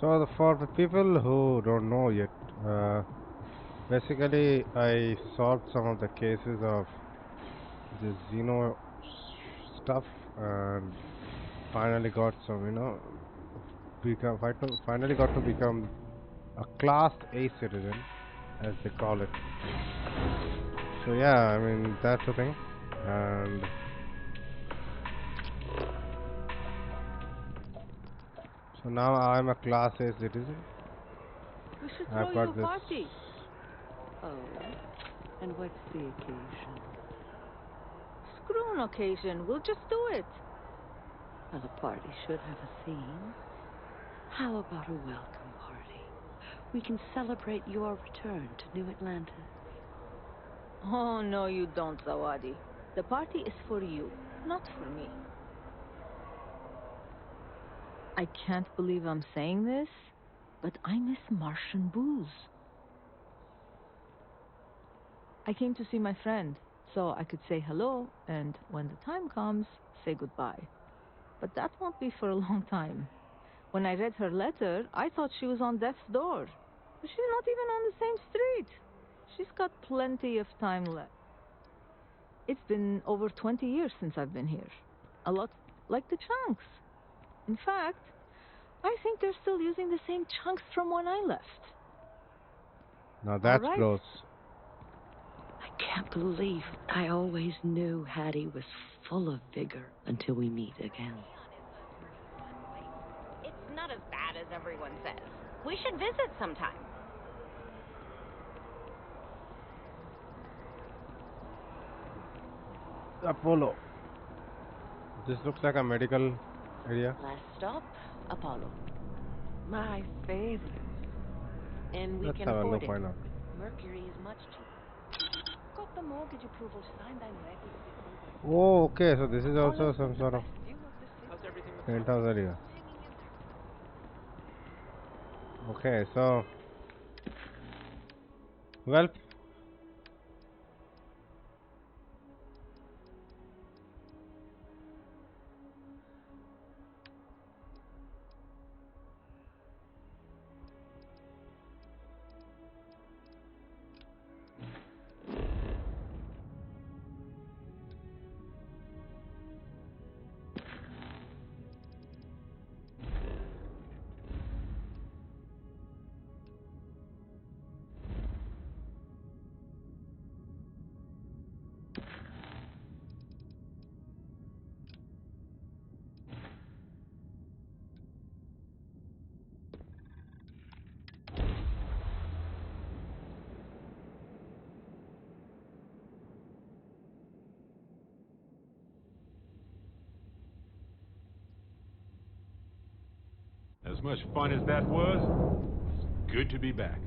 For the people who don't know yet, uh, basically I solved some of the cases of the Xeno stuff and finally got some, finally got to become a Class A citizen, as they call it. So yeah, I mean that's the thing, and so now I'm a Class A citizen. We should throw I've you a got this. party. Oh, and what's the occasion? Screw an occasion. We'll just do it. Well, a party should have a theme. How about a welcome party? We can celebrate your return to New Atlantis. Oh, no, you don't, Zawadi. The party is for you, not for me. I can't believe I'm saying this, but I miss Martian booze. I came to see my friend, so I could say hello, and when the time comes, say goodbye. But that won't be for a long time. When I read her letter, I thought she was on death's door. But she's not even on the same street. She's got plenty of time left. It's been over 20 years since I've been here. A lot like the chunks. In fact, I think they're still using the same chunks from when I left. Now that's right. close. I can't believe I always knew Hattie was full of vigor until we meet again. It's not as bad as everyone says. We should visit sometime. Apollo. This looks like a medical area. Last stop, Apollo. My favorite. And we Let's can have a afford look. it. Why not? Mercury is much cheaper. Got the mortgage approval signed by Meg. Oh, okay. So this is also some sort of penthouse area. Okay, so well, As much fun as that was, it's good to be back.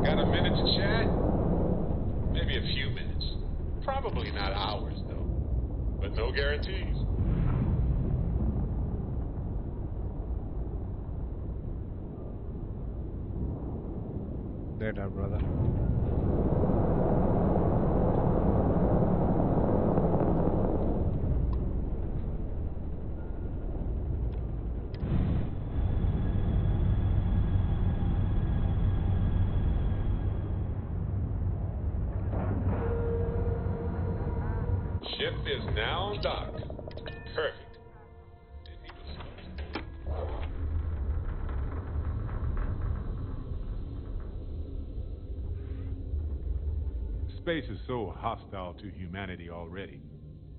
Got a minute to chat? Maybe a few minutes. Probably not hours, though. But no guarantees. later, brother. Ship is now docked. Perfect. Space is so hostile to humanity already.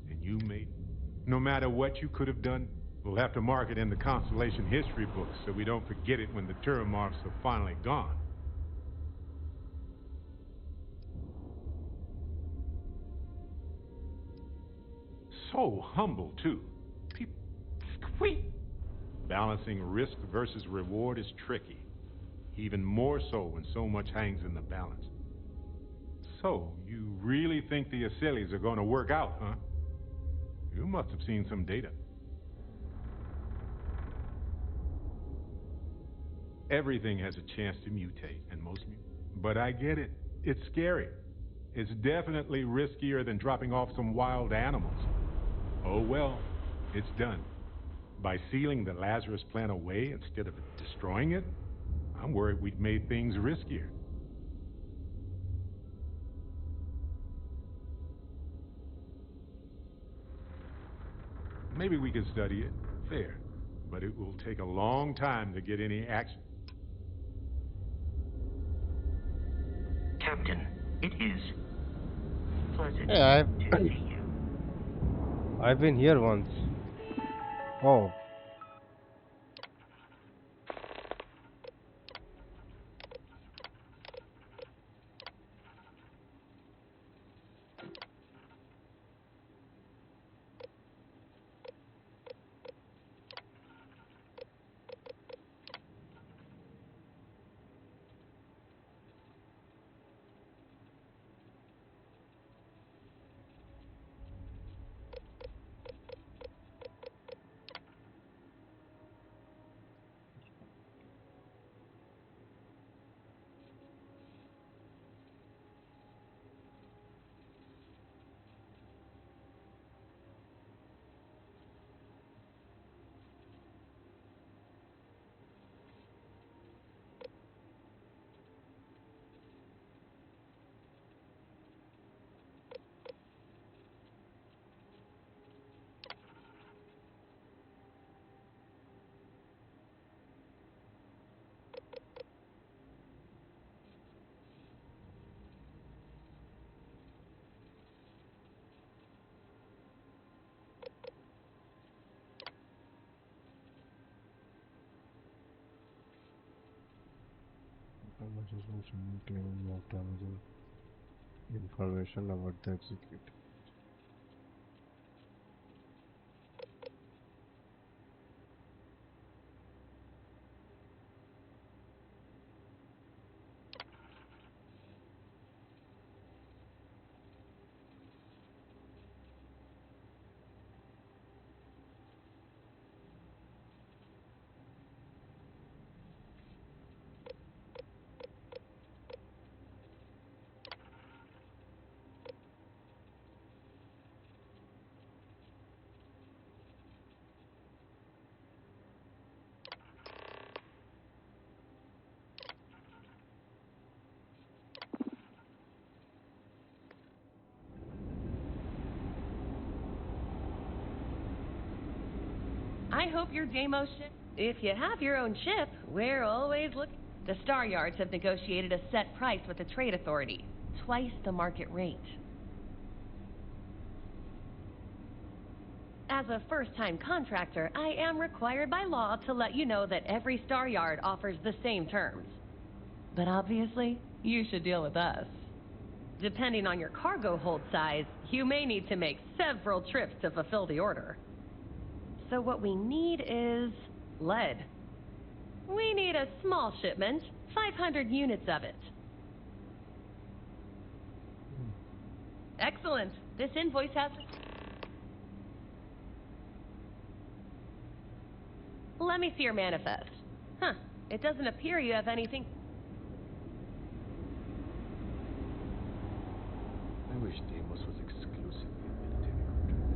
And you, mate, no matter what you could have done, we'll have to mark it in the Constellation history books so we don't forget it when the Turomorphs are finally gone. So humble, too. People, squeak. Balancing risk versus reward is tricky. Even more so when so much hangs in the balance. So, you really think the Acilis are going to work out, huh? You must have seen some data. Everything has a chance to mutate, and most but I get it. It's scary. It's definitely riskier than dropping off some wild animals. Oh well, It's done. By sealing the Lazarus plant away instead of destroying it, I'm worried we've made things riskier. Maybe we could study it. Fair. But it will take a long time to get any action. Captain, it is pleasant Yeah, to see you. I've been here once. Oh, how much is claiming more damage information about the execute. I hope your Deimos ship. If you have your own ship, we're always looking. The Star Yards have negotiated a set price with the Trade Authority, twice the market rate. As a first-time contractor, I am required by law to let you know that every Star Yard offers the same terms. But obviously, you should deal with us. Depending on your cargo hold size, you may need to make several trips to fulfill the order. So what we need is lead. We need a small shipment, 500 units of it. Excellent. This invoice has... Let me see your manifest. Huh. It doesn't appear you have anything... I wish Deimos was exclusively a military contract.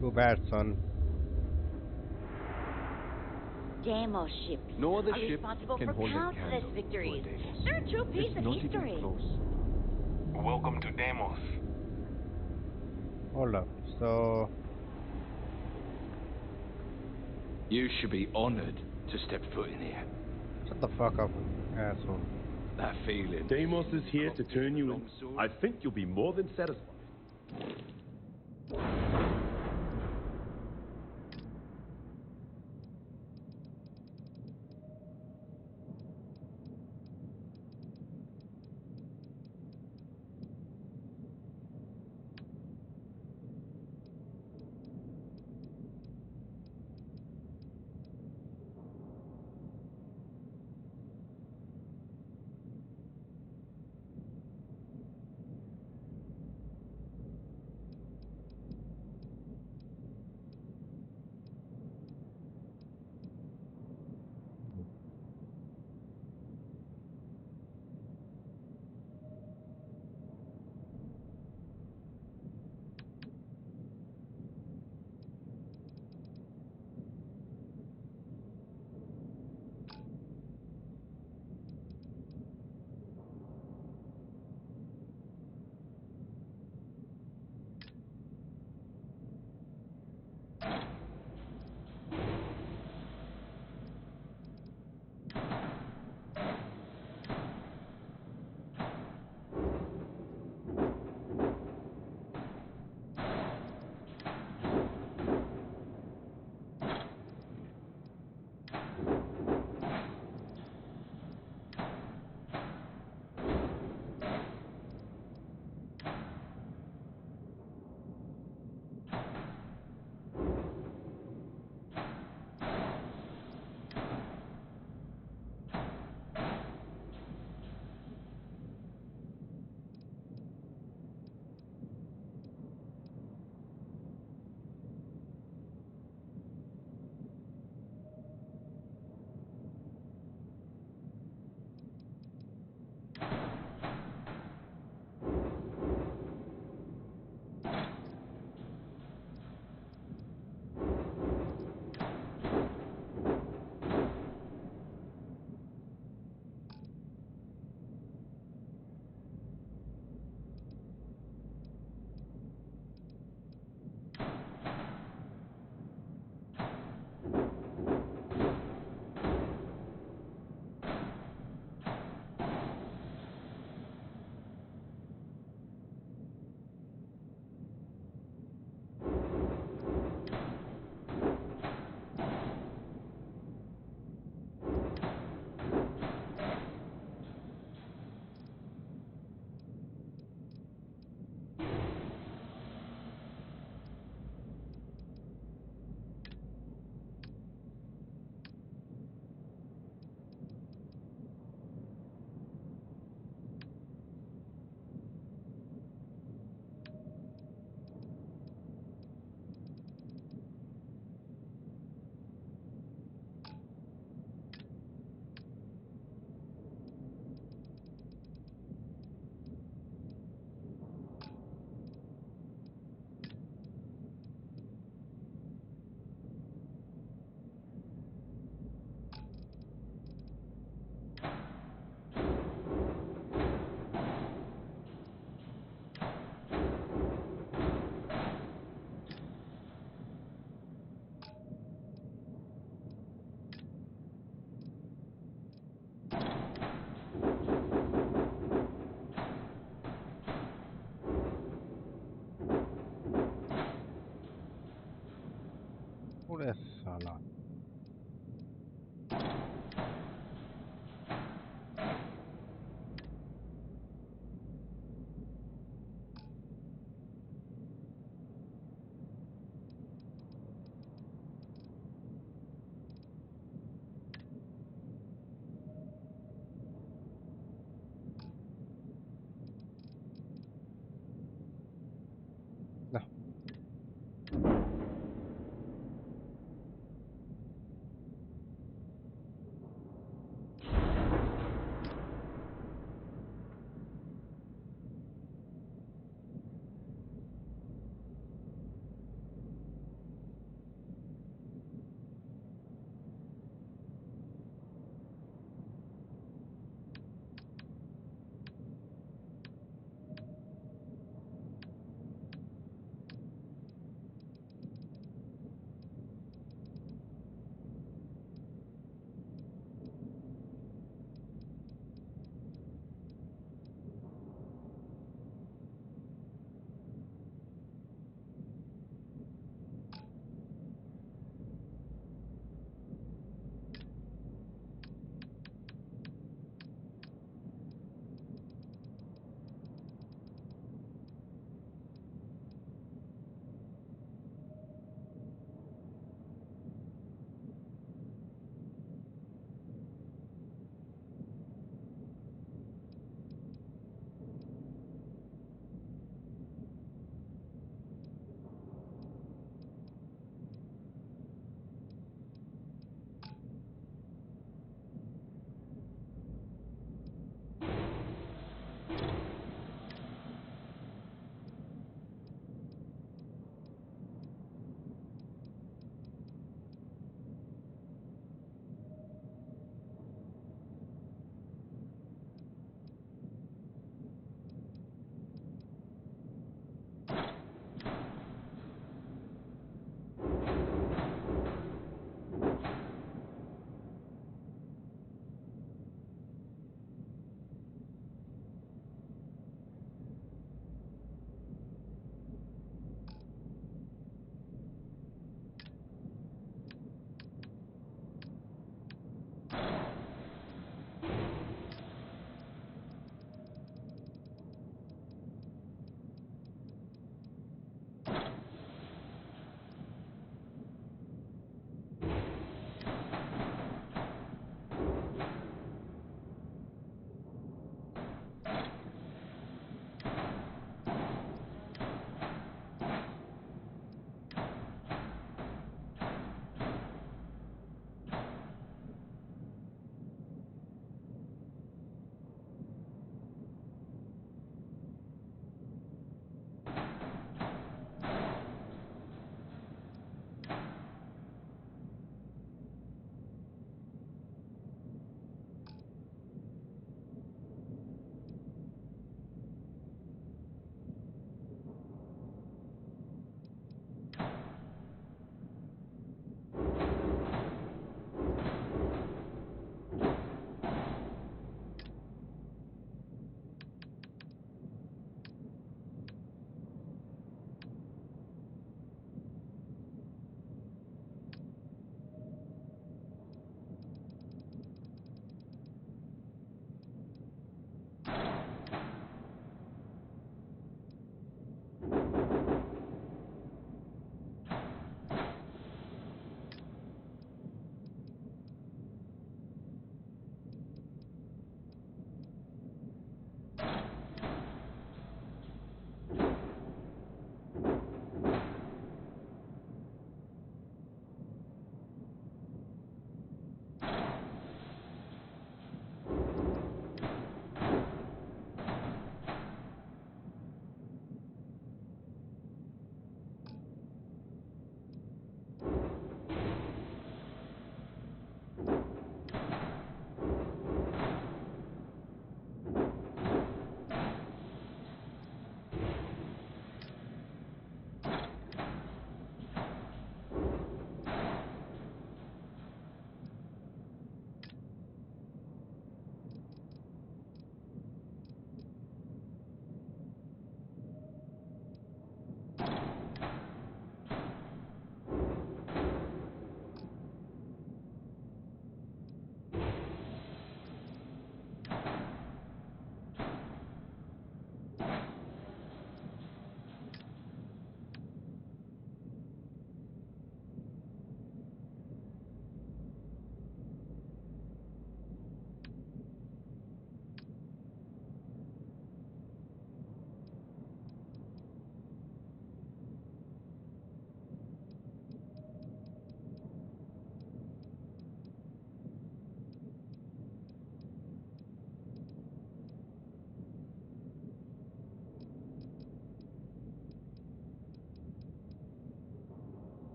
Too bad, son. Deimos ships No other are ship responsible can for hold a countless candle to a victories. Deimos. They're a true piece It's of not history. even close. Welcome to Deimos. Hold up. So, You should be honored to step foot in here. shut the fuck up, asshole. That feeling. Deimos is here to turn you in. I think you'll be more than satisfied. अबे साला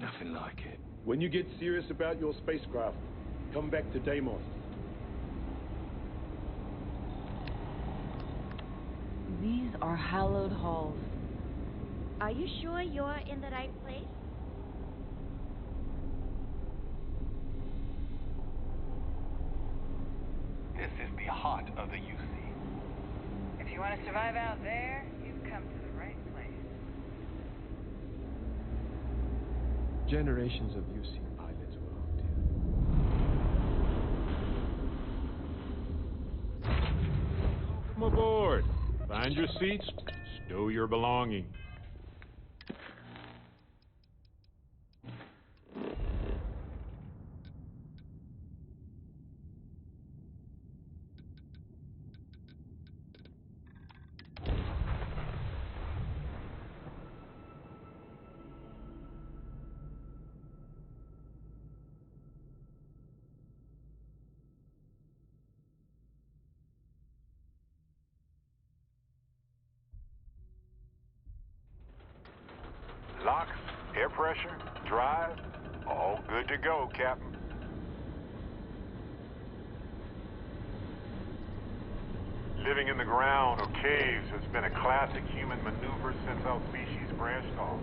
nothing like it. When you get serious about your spacecraft, come back to Deimos. These are hallowed halls. Are you sure you're in the right place? This is the heart of the UC. If you want to survive out there, you've come to the right place. Generations of UC pilots were out here. Come aboard. Find your seats. Stow your belongings. Locks, air pressure, drive, all good to go, Captain. Living in the ground or caves has been a classic human maneuver since our species branched off.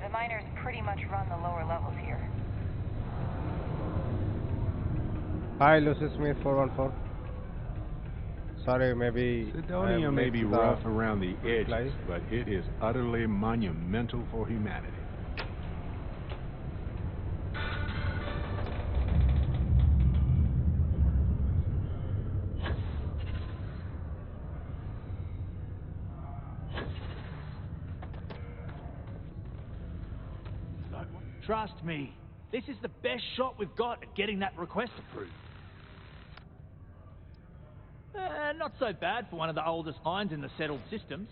The miners pretty much run the lower levels here. Hi, Lucy Smith 414. Sorry, maybe Sidonia I'm may late be to the rough around the reply. edges, but it is utterly monumental for humanity. Trust me, this is the best shot we've got at getting that request approved. Not so bad for one of the oldest mines in the settled systems.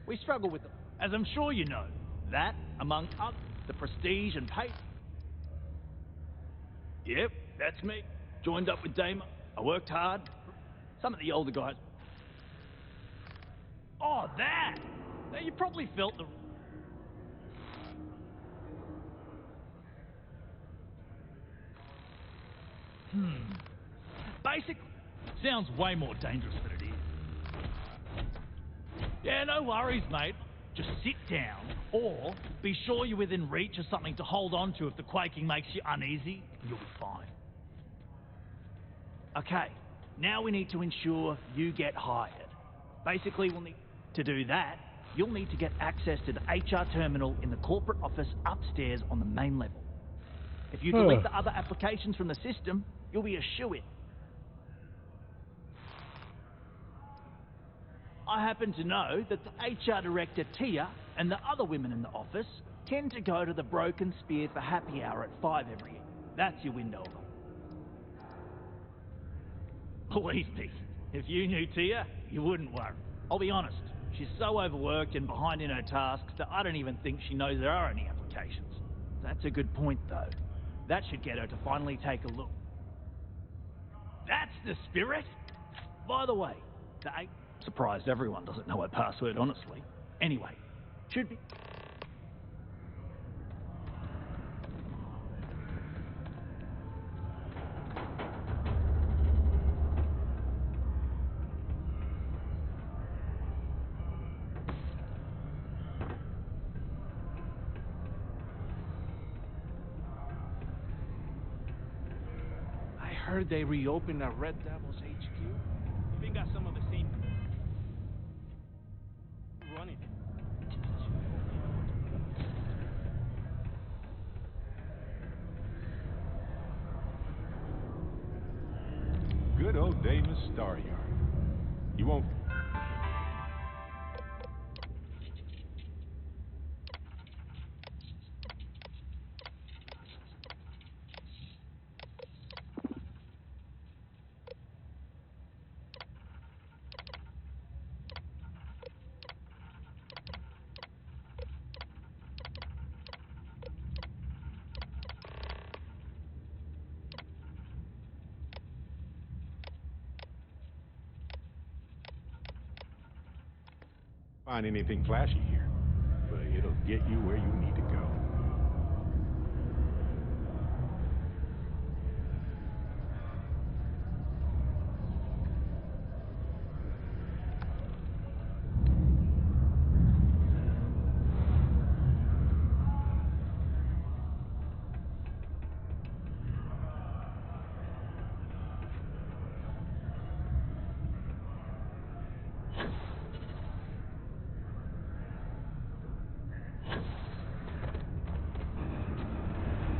We struggle with them, as I'm sure you know. That, among others, the prestige and pay. Yep, that's me. Joined up with Deimos. I worked hard. Some of the older guys. Oh, that! Now, you probably felt the... Basically, sounds way more dangerous than it is. Yeah, no worries, mate. Just sit down, or be sure you're within reach of something to hold on to if the quaking makes you uneasy, and you'll be fine. Okay, now we need to ensure you get hired. Basically, we'll need to do that. You'll need to get access to the HR terminal in the corporate office upstairs on the main level. If you delete the other applications from the system, you'll be a shoo-in. I happen to know that the HR director, Tia, and the other women in the office tend to go to the Broken Spear for happy hour at 5 every evening. That's your window. Believe me, if you knew Tia, you wouldn't worry. I'll be honest, she's so overworked and behind in her tasks that I don't even think she knows there are any applications. That's a good point, though. That should get her to finally take a look. That's the spirit! By the way, the surprised everyone doesn't know her password, honestly. Anyway, should be... I heard they reopened a Red Devils HQ. Even got some of the same... running. Good old Deimos Star Yard. You won't... find anything flashy here, but it'll get you where you need to go.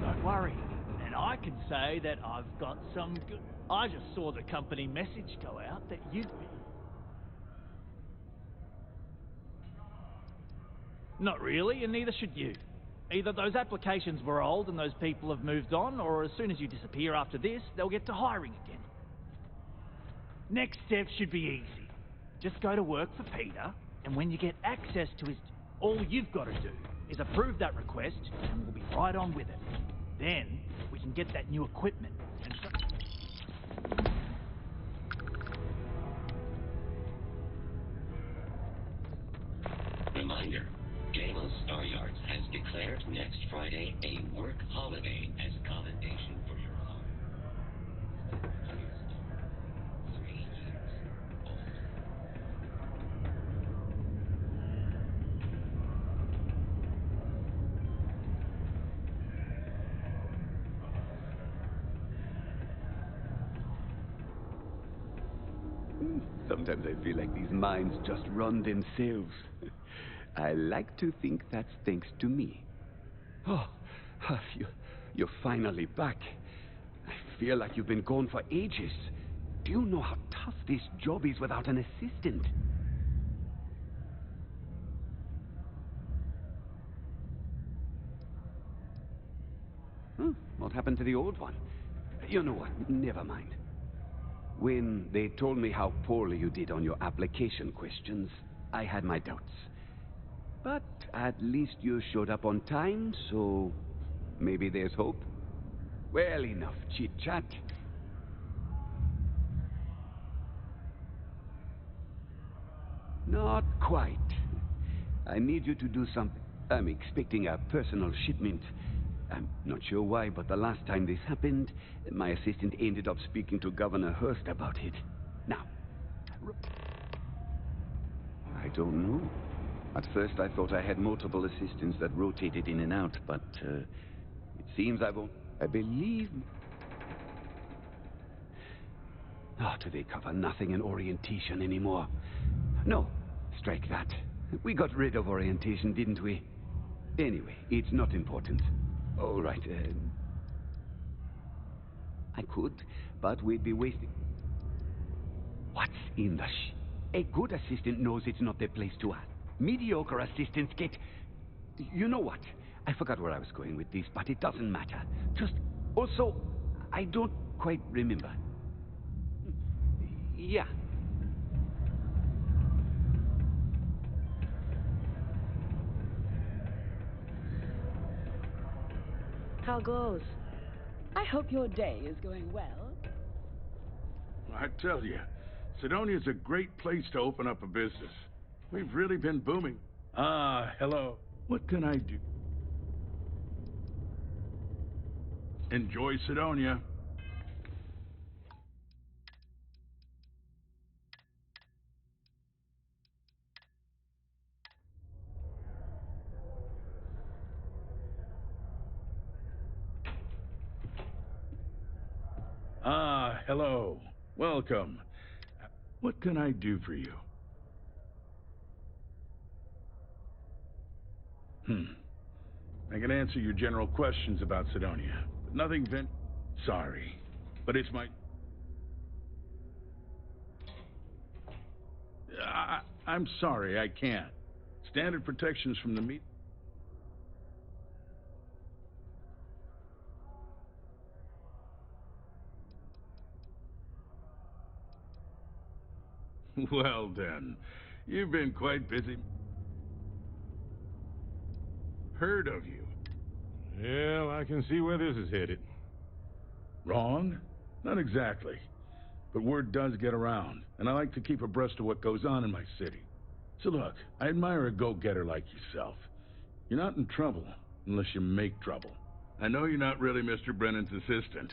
Don't worry. And I can say that I've got some good... I just saw the company message go out that you'd be... Not really, and neither should you. Either those applications were old and those people have moved on, or as soon as you disappear after this, they'll get to hiring again. Next step should be easy. Just go to work for Peter, and when you get access to his... All you've got to do is approve that request, and we'll be right on with it. Then, we can get that new equipment and... Reminder, Deimos Star Yards has declared next Friday a work holiday as commendation for your hard. 3 years old. Sometimes I feel like these mines just run themselves. I like to think that's thanks to me. Oh, you're finally back. I feel like you've been gone for ages. Do you know how tough this job is without an assistant? What happened to the old one? You know what? Never mind. When they told me how poorly you did on your application questions, I had my doubts. But at least you showed up on time, so maybe there's hope. Well, enough chit-chat. Not quite. I need you to do something. I'm expecting a personal shipment. I'm not sure why, but the last time this happened, my assistant ended up speaking to Governor Hurst about it. Now, I don't know. At first I thought I had multiple assistants that rotated in and out, but it seems I believe... Oh, do they cover nothing in orientation anymore? No, strike that. We got rid of orientation, didn't we? Anyway, it's not important. All right, I could, but we'd be wasting... What's in the A good assistant knows it's not their place to ask. Mediocre assistants get... You know what? I forgot where I was going with this, but it doesn't matter. Just... Also, I don't quite remember. Yeah. How goes? I hope your day is going well. I tell you, Sidonia's a great place to open up a business. We've really been booming. Ah, hello. What can I do? Enjoy Sidonia. Ah, hello. Welcome. What can I do for you? I can answer your general questions about Sidonia, but nothing Sorry, but it's my... I'm sorry, I can't. Standard protections from the meet... Well then, you've been quite busy. Heard of you. Well, I can see where this is headed. Wrong? Not exactly. But word does get around, and I like to keep abreast of what goes on in my city. So look, I admire a go-getter like yourself. You're not in trouble unless you make trouble. I know you're not really Mr. Brennan's assistant.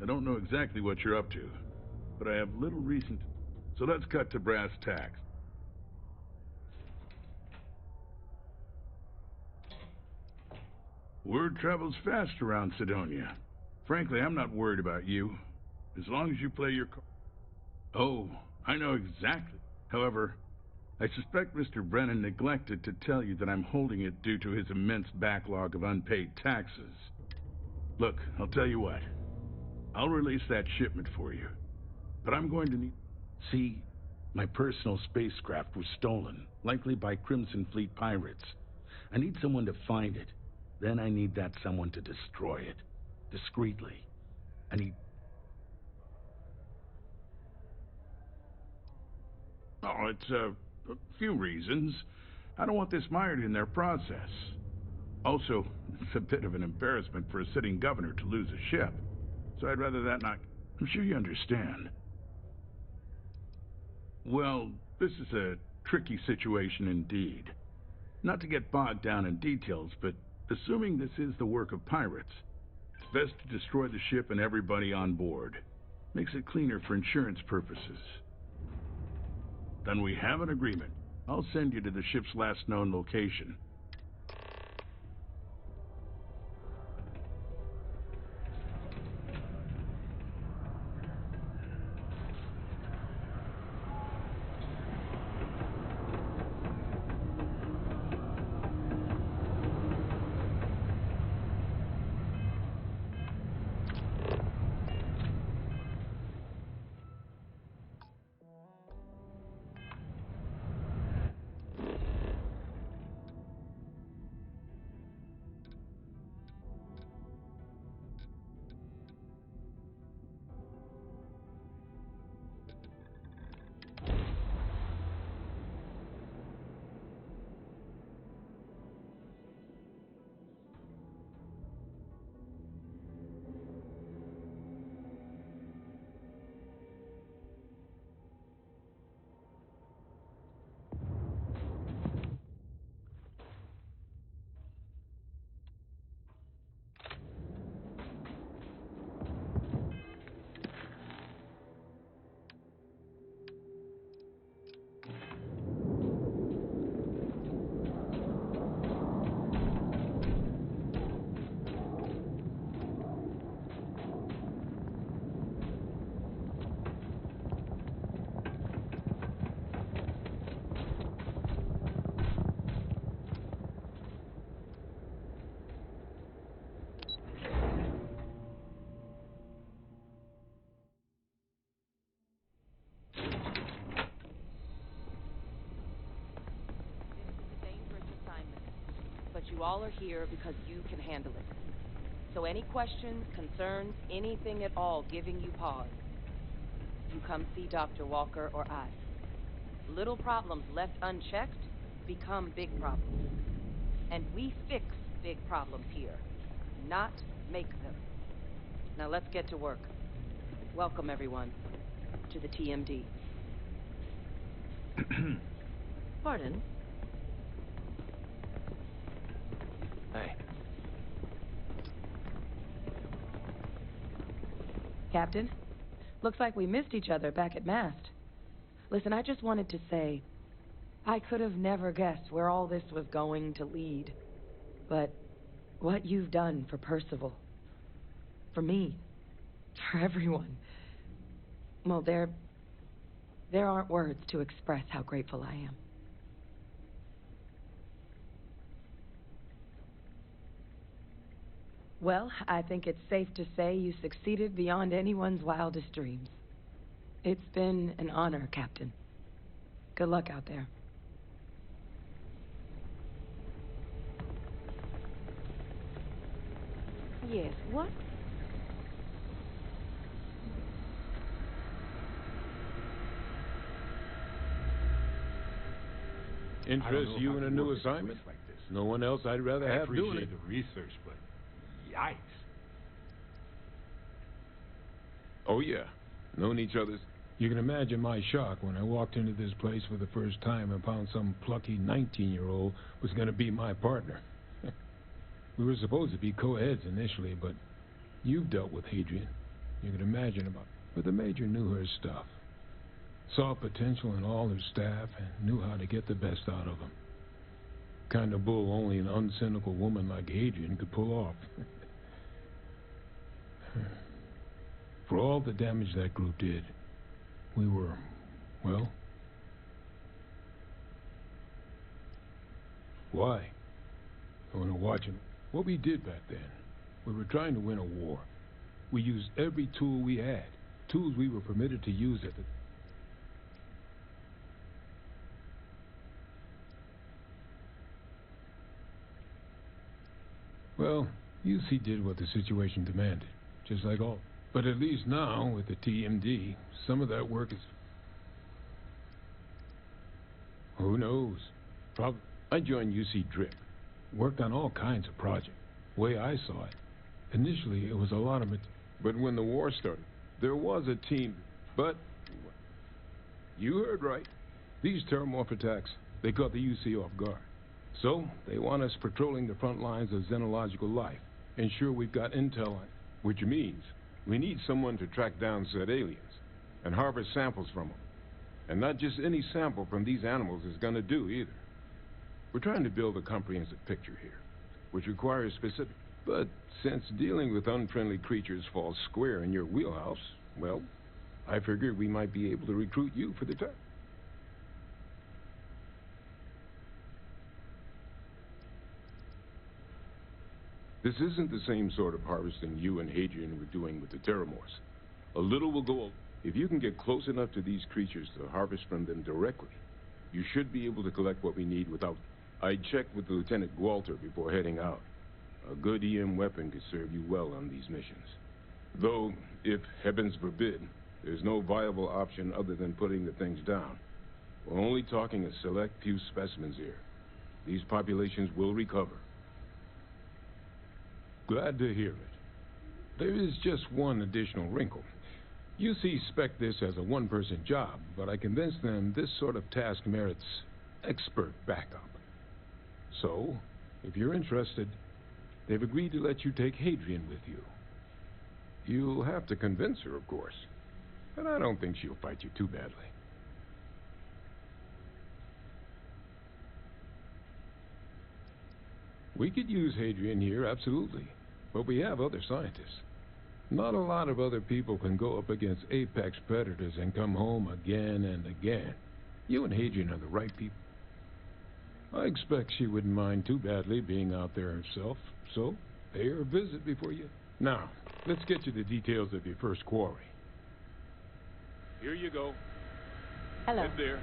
I don't know exactly what you're up to, but I have little reason to. So let's cut to brass tacks. Word travels fast around Sidonia. Frankly, I'm not worried about you. As long as you play your Oh, I know exactly. However, I suspect Mr. Brennan neglected to tell you that I'm holding it due to his immense backlog of unpaid taxes. Look, I'll tell you what. I'll release that shipment for you. But I'm going to need... See, my personal spacecraft was stolen, likely by Crimson Fleet pirates. I need someone to find it. Then I need that someone to destroy it. Discreetly. I need... Oh, it's a few reasons. I don't want this mired in their process. Also, it's a bit of an embarrassment for a sitting governor to lose a ship. So I'd rather that not... I'm sure you understand. Well, this is a tricky situation indeed. Not to get bogged down in details, but assuming this is the work of pirates, it's best to destroy the ship and everybody on board. Makes it cleaner for insurance purposes. Then we have an agreement. I'll send you to the ship's last known location. But you all are here because you can handle it. So any questions, concerns, anything at all giving you pause, you come see Dr. Walker or I. Little problems left unchecked become big problems. And we fix big problems here, not make them. Now let's get to work. Welcome, everyone, to the TMD. Pardon? Hey. Captain, looks like we missed each other back at Mast. Listen, I just wanted to say, I could have never guessed where all this was going to lead. But what you've done for Percival, for me, for everyone, well, there aren't words to express how grateful I am. Well, I think it's safe to say you succeeded beyond anyone's wildest dreams. It's been an honor, Captain. Good luck out there. Yes, what? Interest you in a new assignment? Like this. No one else I'd rather I have doing it. appreciate the research, but yikes. Oh yeah, known each other's. You can imagine my shock when I walked into this place for the first time and found some plucky 19-year-old was going to be my partner. We were supposed to be co-heads initially, but you've dealt with Hadrian. You can imagine about it. But the Major knew her stuff. Saw potential in all her staff and knew how to get the best out of them. Kind of bull only an uncynical woman like Hadrian could pull off. For all the damage that group did, we were, well... Why? I want to watch it. What we did back then, we were trying to win a war. We used every tool we had, tools we were permitted to use at the... Well, UC did what the situation demanded, just like all. But at least now, with the TMD, some of that work is... Who knows? Probably. I joined UC Drip. Worked on all kinds of projects. Way I saw it. Initially, it was a lot of it. But when the war started, there was a team. But... You heard right. These terramorph attacks, they caught the UC off guard. So, they want us patrolling the front lines of xenological life. Ensure we've got intel on it. Which means, we need someone to track down said aliens. And harvest samples from them. And not just any sample from these animals is gonna do, either. We're trying to build a comprehensive picture here, which requires specific... But since dealing with unfriendly creatures falls square in your wheelhouse, well, I figured we might be able to recruit you for the task. This isn't the same sort of harvesting you and Hadrian were doing with the terramorphs. A little will go... If you can get close enough to these creatures to harvest from them directly, you should be able to collect what we need without... I checked with Lieutenant Walter before heading out. A good EM weapon could serve you well on these missions. Though, if heavens forbid, there's no viable option other than putting the things down. We're only talking a select few specimens here. These populations will recover. Glad to hear it. There is just one additional wrinkle. UC spec this as a one-person job, but I convinced them this sort of task merits expert backup. So, if you're interested, they've agreed to let you take Hadrian with you. You'll have to convince her, of course, but I don't think she'll fight you too badly. We could use Hadrian here, absolutely, but we have other scientists. Not a lot of other people can go up against apex predators and come home again and again. You and Hadrian are the right people. I expect she wouldn't mind too badly being out there herself, so pay her a visit before you... Now, let's get to the details of your first quarry. Here you go. Hello. Head there,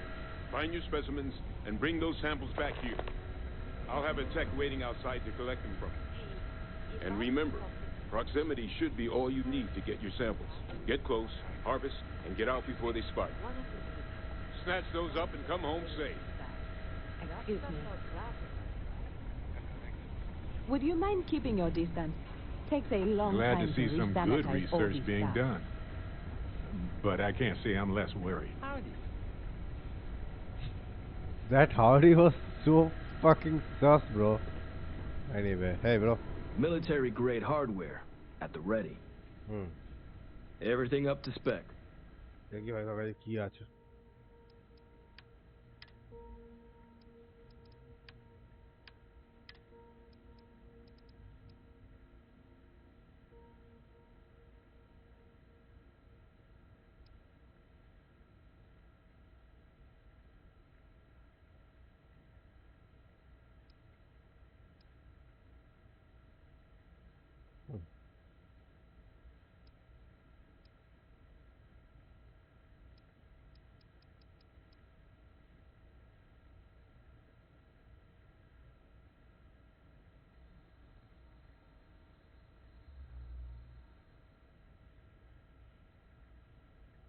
find your specimens, and bring those samples back here. I'll have a tech waiting outside to collect them from you. And remember, proximity should be all you need to get your samples. Get close, harvest, and get out before they spot you. Snatch those up and come home safe. Excuse me. Would you mind keeping your distance? Takes a long Glad time to see some good resanitize all research this being stuff. done. But I can't say I'm less worried. That howdy was so fucking sus, bro. Anyway, hey, bro. Military-grade hardware at the ready. Everything up to spec. দেখি ভাই কাছে কি আছে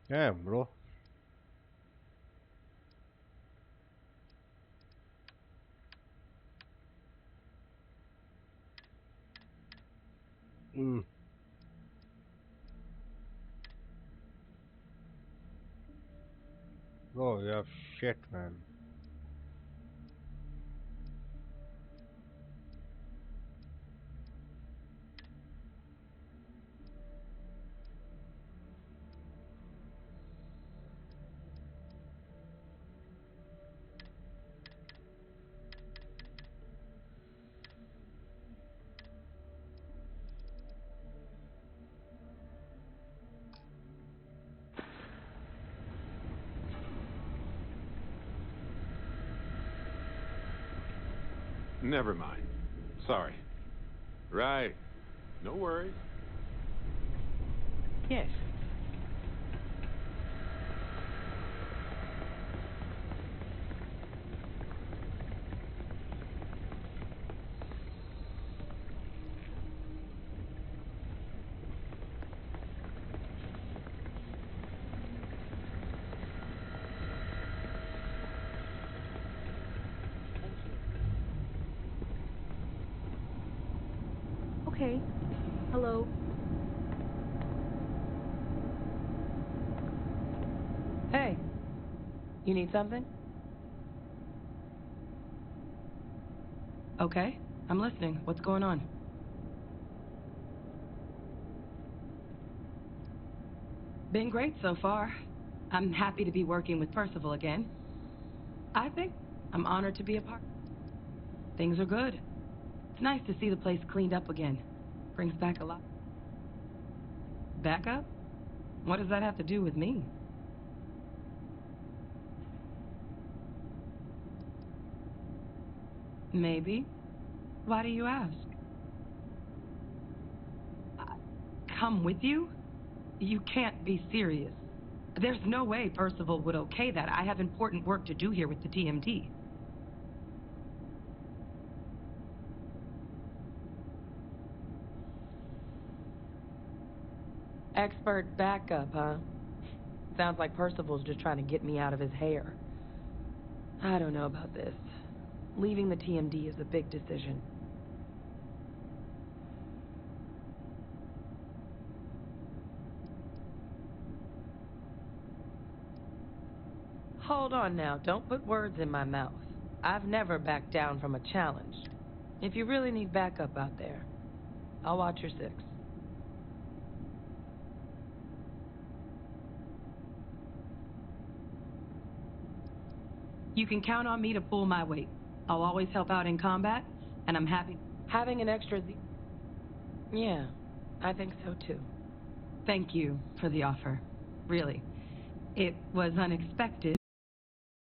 Damn, bro. Oh, yeah, shit, man. Never mind. Sorry. Right. No worries. Yes. Okay. Hello. Hey. You need something? Okay. I'm listening. What's going on? Been great so far. I'm happy to be working with Percival again. I think I'm honored to be a part. Things are good. It's nice to see the place cleaned up again. Brings back a lot. Back up? What does that have to do with me? Maybe. Why do you ask? Come with you? You can't be serious. There's no way Percival would okay that. I have important work to do here with the TMD. Expert backup, huh? Sounds like Percival's just trying to get me out of his hair. I don't know about this. Leaving the TMD is a big decision. Hold on now, don't put words in my mouth. I've never backed down from a challenge. If you really need backup out there, I'll watch your six. You can count on me to pull my weight. I'll always help out in combat, and I'm happy. Having an extra Yeah, I think so too. Thank you for the offer. Really. It was unexpected.